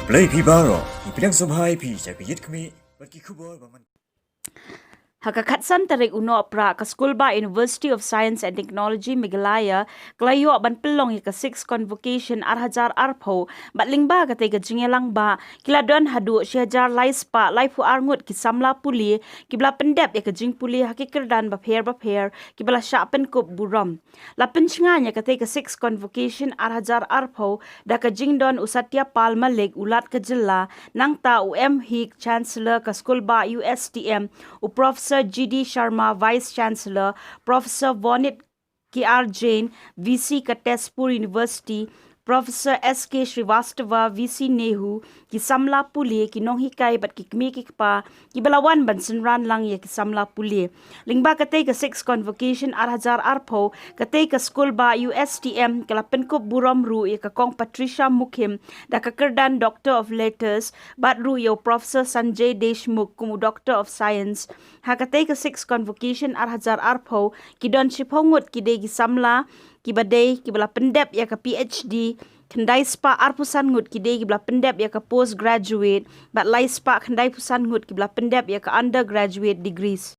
Play Pibaro, Pidang Subhai Pija, Pijit Kami, but Kikubo, Hakakatsan tarik uno pra ka Skul ba University of Science and Technology Meghalaya klayo ban pelong ka 6 convocation arhajar arpho batling ba ka tega jingelang ba kiladon hadu syajar laispa laifu arngut ki samla puli kibla pendep ya ka jing puli hakikerdan ba pher kibla syapen kup buram la penchnganya ka tega 6 convocation arhajar arpho da ka jingdon usatya palma leg ulat ka jilla nangta hik chancellor ka Skul ba Ustm u Professor G.D. Sharma, Vice Chancellor, Professor Vonit K.R. Jain, VC Katespur University, Professor S.K. Srivastava, VC Nehu, ki samla puli ki nong hikai bat ki kmi ki pa ki balawan ban senran lang ye ki samla puli lingba katay ka 6 convocation arhajar arpho katay ka Skul ba USTM kala penkup buram ru ye ka kong Patricia Mukhim da ka kerdan Doctor of Letters bat ru yo Professor Sanjay Deshmukh kumu Doctor of Science ha katay ka 6 convocation arhajar arpho ki don shiphongut ki de ki samla ki badai ki bala pendep ya ka PhD kendai spa arpusan ngut ki dei ki bala pendep ya ka postgraduate bat lai spa kendai pusan ngut ki bala pendep ya ka undergraduate degrees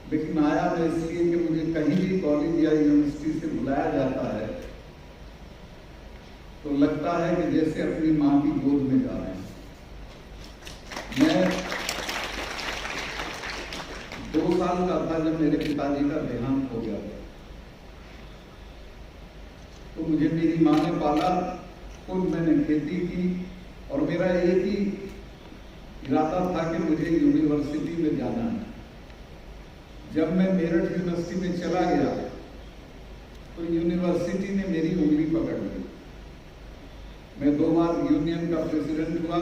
लेकिन आया मैं इसलिए कि मुझे कहीं भी college या university से बुलाया जाता है तो लगता है कि जैसे अपनी माँ की गोद में जा रहे हैं। मैं 2 साल का था जब मेरे पिताजी का देहांत हो गया तो मुझे मेरी माँ ने पाला, खुद मैंने खेती की और मेरा एक ही इरादा था कि मुझे यूनिवर्सिटी में जाना है। जब मैं मेरठ यूनिवर्सिटी में चला गया तो यूनिवर्सिटी ने मेरी उंगली पकड़ ली। मैं 2 बार यूनियन का प्रेसिडेंट हुआ,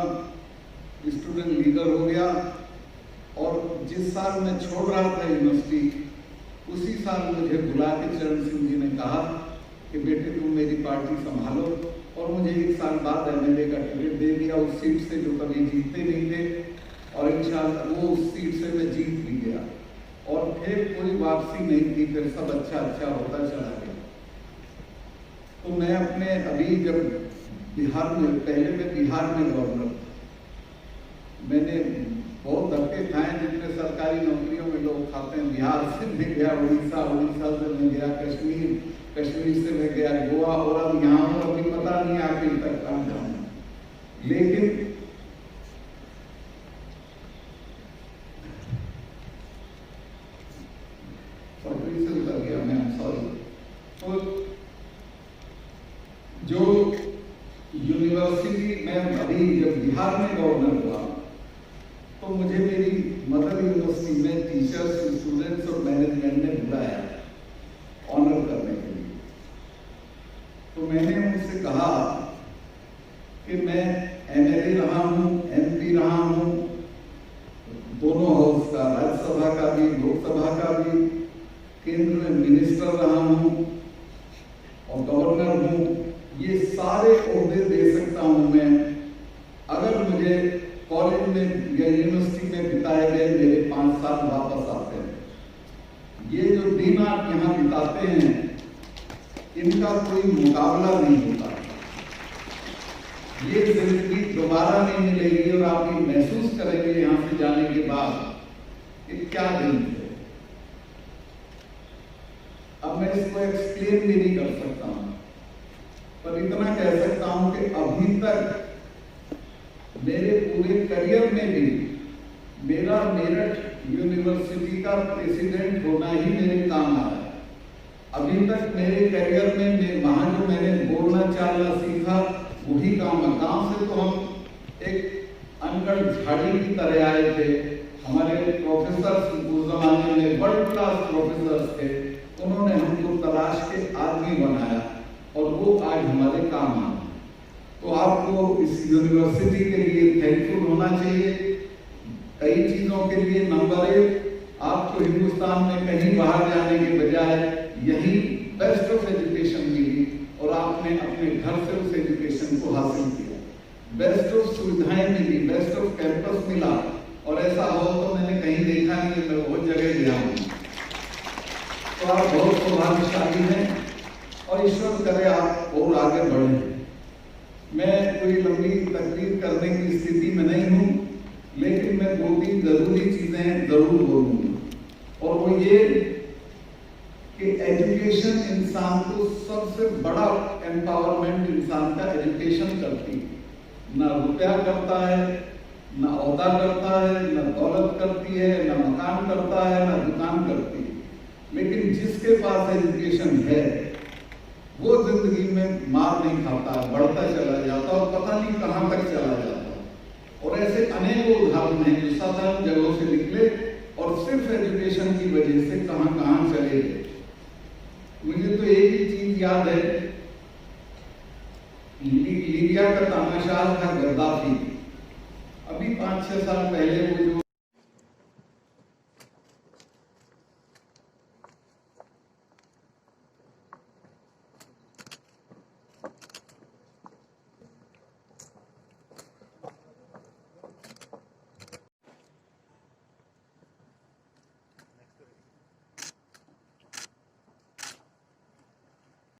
स्टूडेंट लीडर हो गया और जिस साल मैं छोड़ रहा था यूनिवर्सिटी उसी साल मुझे बुला के चरण सिंह जी ने कहा कि बेटे तुम मेरी पार्टी संभालो और मुझे 1 साल बाद एमएलए का टिकट दे दिया उस सीट से जो कभी जीतते नहीं थे और इंशाअल्लाह वो उस सीट से मैं जीत भी गया और फिर कोई वापसी नहीं थी, फिर सब अच्छा होता चला गया। तो मैं अपने अभी जब बिहार में पहले मैं बिहार में गवर्नर मैंने बहुत धक्के खाए जितने सरकारी नौकरियों में लोग खाते हैं। बिहार से मैं गया उड़ीसा से मैं गया कश्मीर से मैं गया गोवा और अब यहाँ हूँ, अभी पता नहीं आखिर तक कहाँ जाऊंगा। लेकिन जो यूनिवर्सिटी में अभी जब बिहार में गवर्नर हुआ तो मुझे मेरी मदर यूनिवर्सिटी में टीचर्स, स्टूडेंट्स और मैनेजमेंट ने बुलाया ऑनर करने के लिए। तो मैंने उनसे कहा कि मैं एमएलए रहा हूँ, एमपी रहा हूँ, दोनों हाउस का, राज्यसभा का भी, लोकसभा का भी, केंद्र में मिनिस्टर रहा हूँ और गवर्नर हूँ। ये सारे ओहदे दे सकता हूं मैं अगर मुझे कॉलेज में या यूनिवर्सिटी में बिताए गए मेरे 5 साल वापस आते हैं। ये जो दिन आप यहाँ बिताते हैं इनका कोई मुकाबला नहीं होता। ये जिंदगी दोबारा नहीं मिलेगी और आप ये महसूस करेंगे यहाँ से जाने के बाद कि क्या दिन थे। अब मैं इसको एक्सप्लेन भी नहीं कर सकता हूं पर इतना कह सकता हूं कि अभी तक मेरे पूरे करियर में भी मेरा मेरठ यूनिवर्सिटी का प्रेसिडेंट होना ही मेरे काम आया है। अभी तक मेरे करियर में वहां जो मैंने बोलना चालना सीखा वही काम है। गांव से तो हम एक अनगढ़ झाड़ी की तरह आए थे। हमारे प्रोफेसर उस जमाने में वर्ल्ड क्लास प्रोफेसर थे, उन्होंने हमको तलाश के आदमी बनाया और वो आज हमारे काम आ। तो आपको इस यूनिवर्सिटी के लिए थैंकफुल होना चाहिए कई चीजों के लिए। नंबर 1 आपको हिंदुस्तान में कहीं बाहर जाने के बजाय यही बेस्ट ऑफ एजुकेशन मिली और आपने अपने घर से उस एजुकेशन को हासिल किया। बेस्ट ऑफ सुविधाएं मिली, बेस्ट ऑफ कैंपस मिला, और ऐसा हो तो मैंने कहीं देखा नहीं, मैं बहुत जगह गया हूँ। तो आप बहुत सौभाग्यशाली हैं और ईश्वर करे आप और आगे बढ़ें। मैं पूरी लंबी तकरीर करने की स्थिति में नहीं हूँ, लेकिन मैं 2-3 जरूरी चीजें जरूर बोलूंगा, और वो ये कि एजुकेशन इंसान को सबसे बड़ा एम्पावरमेंट इंसान का एजुकेशन करती है। ना रुपया करता है, ना ओहदा करता है, ना दौलत करती है, ना मकान करता है, ना दुकान करती है, लेकिन जिसके पास एजुकेशन है वो जिंदगी में मार नहीं खाता, बढ़ता चला जाता और पता नहीं कहां तक चला जाता। और ऐसे अनेकों उदाहरण हैं जो साधारण जगहों से निकले और सिर्फ एजुकेशन की वजह से कहां चले गए। मुझे तो एक ही चीज याद है, लीबिया का तानाशाह था गद्दाफी। अभी 5-6 साल पहले वो